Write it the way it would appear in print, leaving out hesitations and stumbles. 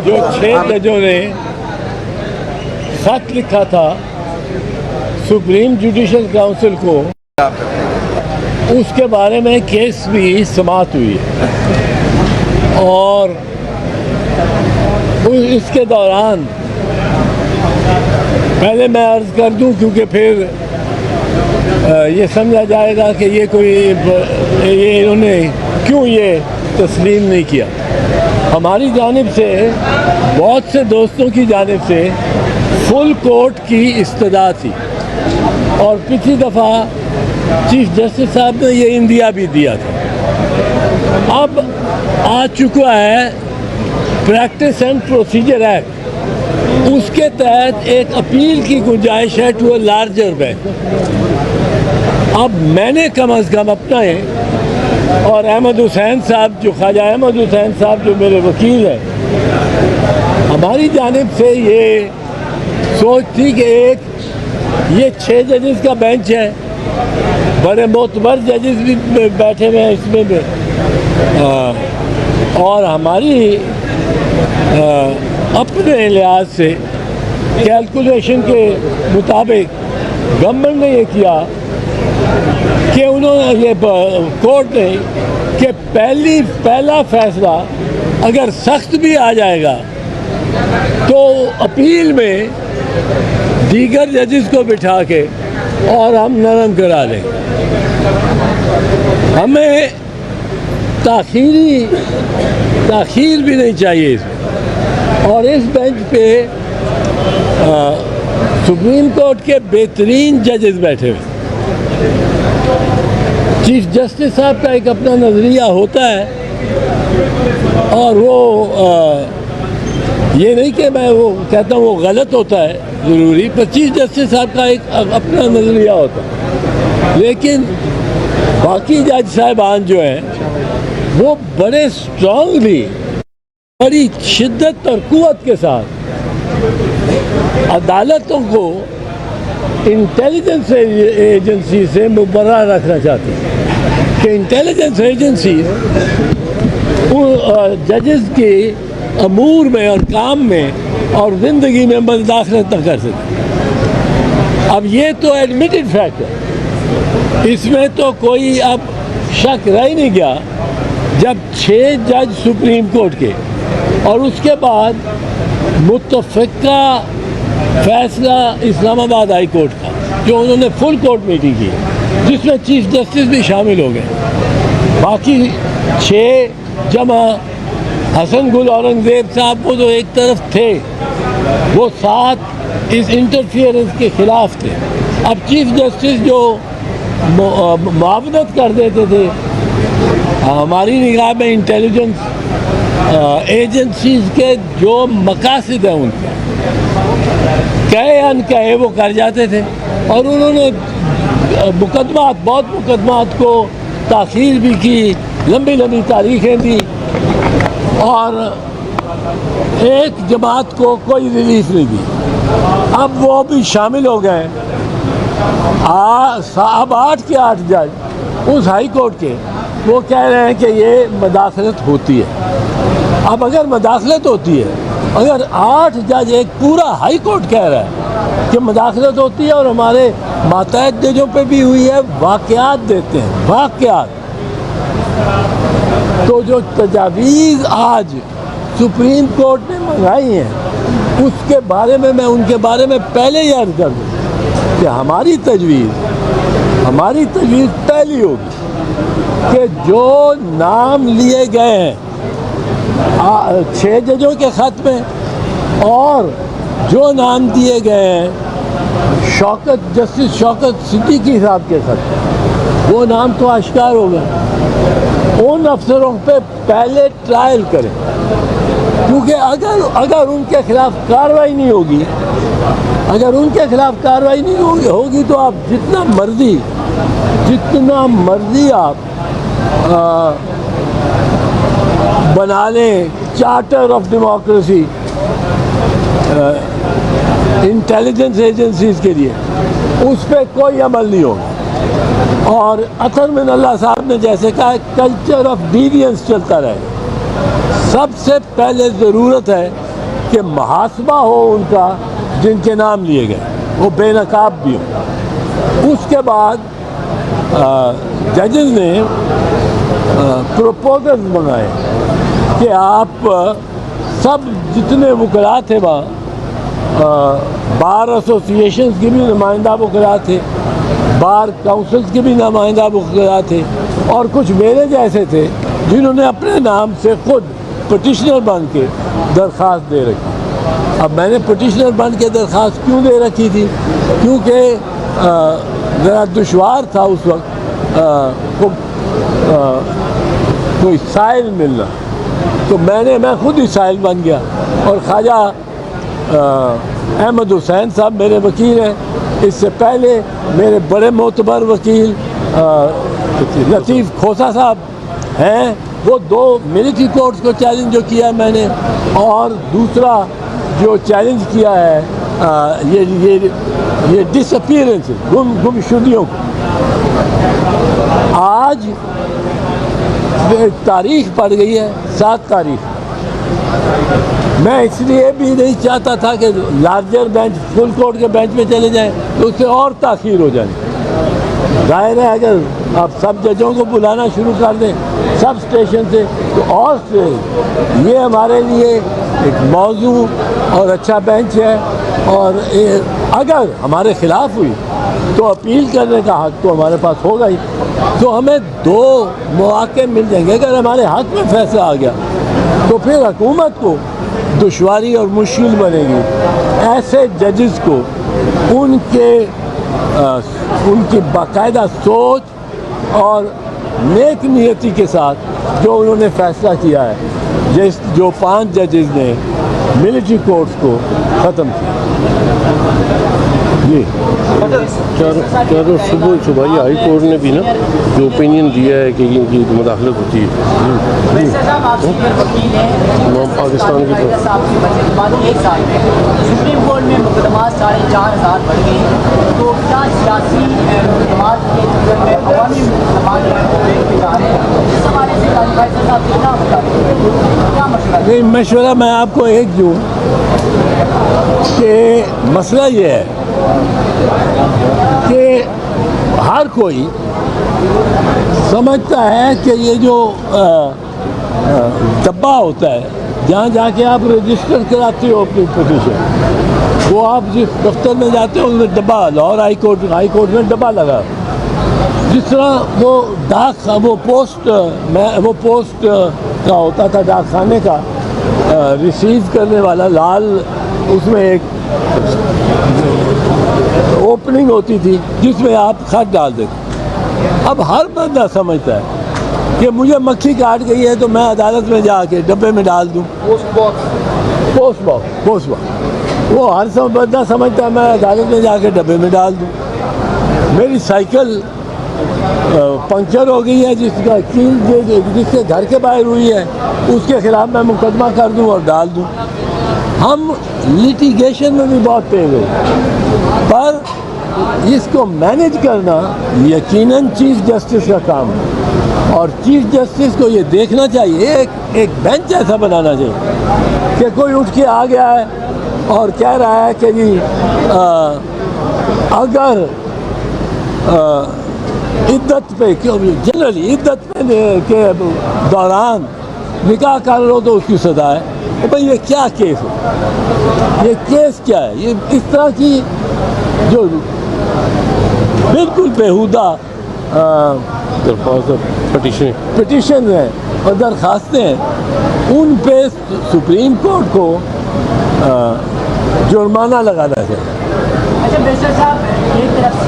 جو 6 ججوں نے خط لکھا تھا سپریم جوڈیشل کاؤنسل کو، اس کے بارے میں کیس بھی سماعت ہوئی ہے، اور اس کے دوران پہلے میں عرض کر دوں کیونکہ پھر یہ سمجھا جائے گا کہ یہ انہوں نے کیوں یہ تسلیم نہیں کیا۔ ہماری جانب سے، بہت سے دوستوں کی جانب سے فل کورٹ کی استدعا تھی، اور پچھلی دفعہ چیف جسٹس صاحب نے یہ اندیا بھی دیا تھا۔ اب آ چکا ہے پریکٹس اینڈ پروسیجر ایکٹ، اس کے تحت ایک اپیل کی گنجائش ہے ٹو اے لارجر بینچ۔ اب میں نے کم از کم اپنا ہے، اور احمد حسین صاحب، جو خواجہ احمد حسین صاحب جو میرے وکیل ہیں، ہماری جانب سے یہ سوچ تھی کہ یہ 6 ججز کا بینچ ہے، بڑے معتبر ججز بھی بیٹھے ہوئے ہیں اس میں بھی، اور ہماری اپنے لحاظ سے کیلکولیشن کے مطابق گورنمنٹ نے یہ کیا کہ انہوں نے یہ کورٹ نے کہ پہلا فیصلہ اگر سخت بھی آ جائے گا تو اپیل میں دیگر ججز کو بٹھا کے اور ہم نرم کرا لیں۔ ہمیں تاخیر بھی نہیں چاہیے اس میں، اور اس بینچ پہ سپریم کورٹ کے بہترین ججز بیٹھے ہوئے۔ چیف جسٹس صاحب کا ایک اپنا نظریہ ہوتا ہے، اور وہ یہ نہیں کہ میں وہ کہتا ہوں وہ غلط ہوتا ہے ضروری، پر چیف جسٹس صاحب کا ایک اپنا نظریہ ہوتا ہے، لیکن باقی جج صاحبان جو ہیں وہ بڑے اسٹرانگلی، بڑی شدت اور قوت کے ساتھ عدالتوں کو انٹیلیجنس ایجنسی سے مبرہ رکھنا چاہتے ہیں کہ انٹیلیجنس ایجنسی ججز کے امور میں اور کام میں اور زندگی میں مداخلت نہ کر سکتے۔ اب یہ تو ایڈمیٹڈ فیکٹ ہے، اس میں تو کوئی اب شک رہ نہیں گیا۔ جب 6 جج سپریم کورٹ کے اور اس کے بعد متفقہ فیصلہ اسلام آباد ہائی کورٹ کا، جو انہوں نے فل کورٹ میٹنگ کی جس میں چیف جسٹس بھی شامل ہو گئے، باقی 6 جمع حسن گل اورنگزیب صاحب وہ جو ایک طرف تھے، وہ 7 اس انٹرفیئرنس کے خلاف تھے۔ اب چیف جسٹس جو معاونت کر دیتے تھے، ہماری نگاہ میں انٹیلیجنس ایجنسیز کے جو مقاصد ہیں ان کے کہے ان کہے وہ کر جاتے تھے، اور انہوں نے بہت مقدمات کو تاخیر بھی کی، لمبی تاریخیں دی، اور ایک جماعت کو کوئی ریلیف نہیں دی۔ اب وہ بھی شامل ہو گئے، اب 8 کے 8 جج اس ہائی کورٹ کے وہ کہہ رہے ہیں کہ یہ مداخلت ہوتی ہے۔ اب اگر مداخلت ہوتی ہے، اگر 8 جج، ایک پورا ہائی کورٹ کہہ رہا ہے کہ مداخلت ہوتی ہے، اور ہمارے ماتحت ججوں پہ بھی ہوئی ہے، واقعات دیتے ہیں، واقعات، تو جو تجاویز آج سپریم کورٹ نے منگائی ہیں اس کے بارے میں ان کے بارے میں پہلے ہی عرض کر دوں کہ ہماری تجویز پہلی ہوگی کہ جو نام لیے گئے ہیں 6 ججوں کے خط میں، اور جو نام دیے گئے ہیں جسٹس شوکت صدیقی صاحب کے خط میں، وہ نام تو آشکار ہو گئے، ان افسروں پہ پہلے ٹرائل کریں، کیونکہ اگر ان کے خلاف کارروائی نہیں ہوگی تو آپ جتنا مرضی آپ بنا لیں charter of democracy intelligence agencies کے لیے، اس پہ کوئی عمل نہیں ہوگا۔ اور اطہر من اللہ صاحب نے جیسے کہا کلچر آف ڈیوینس چلتا رہے۔ سب سے پہلے ضرورت ہے کہ محاسبہ ہو ان کا جن کے نام لیے گئے، وہ بے نقاب بھی ہوں۔ اس کے بعد ججز نے پروپوزلز بنائے کہ آپ سب جتنے وکلاء تھے وہاں، بار ایسوسیشنز کے بھی نمائندہ وکلاء تھے، بار کاؤنسلز کے بھی نمائندہ وکلاء تھے، اور کچھ میرے جیسے تھے جنہوں نے اپنے نام سے خود پٹیشنر بن کے درخواست دے رکھی۔ اب میں نے پٹیشنر بن کے درخواست کیوں دے رکھی تھی؟ کیونکہ ذرا دشوار تھا اس وقت کوئی سائل ملنا، تو میں خود ہی سائل بن گیا، اور خواجہ احمد حسین صاحب میرے وکیل ہیں۔ اس سے پہلے میرے بڑے معتبر وکیل لطیف کھوسا صاحب ہیں، وہ 2 ملٹری کورٹس کو چیلنج جو کیا میں نے، اور دوسرا جو چیلنج کیا ہے یہ ڈس اپیئرنس، گم شدیوں کو۔ آج تاریخ پڑ گئی ہے 7 تاریخ۔ میں اس لیے بھی نہیں چاہتا تھا کہ لارجر بینچ فل کورٹ کے بینچ میں چلے جائیں تو اس سے اور تاخیر ہو جائے۔ ظاہر ہے اگر آپ سب ججوں کو بلانا شروع کر دیں سب اسٹیشن سے تو اور سے یہ ہمارے لیے ایک موضوع اور اچھا بینچ ہے، اور اگر ہمارے خلاف ہوئی تو اپیل کرنے کا حق تو ہمارے پاس ہوگا ہی، تو ہمیں 2 مواقع مل جائیں گے۔ اگر ہمارے حق میں فیصلہ آ گیا تو پھر حکومت کو دشواری اور مشکل بنے گی ایسے ججز کو ان کی باقاعدہ سوچ اور نیک نیتی کے ساتھ جو انہوں نے فیصلہ کیا ہے، جو 5 ججز نے ملٹری کورٹس کو ختم کیا۔ جی چاروں صبح یہ ہائی کورٹ نے بھی نا جو اوپینین دیا ہے کہ ان کی مداخلت ہوتی ہے پاکستان کی سپریم کورٹ میں مقدمات 4,500 بڑھ گئی، تو کیا سیاسی مقدمات کے چکر میں عوامی مقدمات جا رہے ہیں؟ اس حوالے سے قاضی فیصل صاحب کتنا کیا مشورہ؟ نہیں، مشورہ میں آپ کو ایک دوں کہ مسئلہ یہ ہے کہ ہر کوئی سمجھتا ہے کہ یہ جو ڈبہ ہوتا ہے جہاں جا کے آپ رجسٹر کراتے ہو اپنی پٹیشن، وہ آپ جس دفتر میں جاتے ہو اس میں ڈبہ، لاہور ہائی کورٹ میں ڈبہ لگا، جس طرح وہ پوسٹ کا ہوتا تھا ڈاک خانے کا ریسیو کرنے والا لال، اس میں ایک اوپننگ ہوتی تھی جس میں آپ خط ڈال دیتے۔ اب ہر بندہ سمجھتا ہے کہ مجھے مکھی کاٹ گئی ہے تو میں عدالت میں جا کے ڈبے میں ڈال دوں، پوسٹ باکس وہ ہر بندہ سمجھتا ہے میں عدالت میں جا کے ڈبے میں ڈال دوں۔ میری سائیکل پنکچر ہو گئی ہے جس کا کیل جس کے گھر کے باہر ہوئی ہے، اس کے خلاف میں مقدمہ کر دوں اور ڈال دوں۔ ہم لیٹیگیشن میں بھی بہت تیز ہیں، پر اس کو مینیج کرنا یقیناً چیف جسٹس کا کام ہے، اور چیف جسٹس کو یہ دیکھنا چاہیے، ایک بینچ ایسا بنانا چاہیے کہ کوئی اٹھ کے آ گیا ہے اور کہہ رہا ہے کہ جی اگر عدت پہ جنرلی عدت پہ کے دوران نکاح کر لو تو اس کی سزا ہے۔ بھائی یہ کیا کیس ہے؟ یہ کیس کیا ہے؟ یہ اس طرح کی جو بالکل بیہودہ پٹیشن ہیں اور درخواستیں ہیں، ان پہ سپریم کورٹ کو جرمانہ لگانا چاہیے۔ اچھا بیشتر صاحب، ایک طرف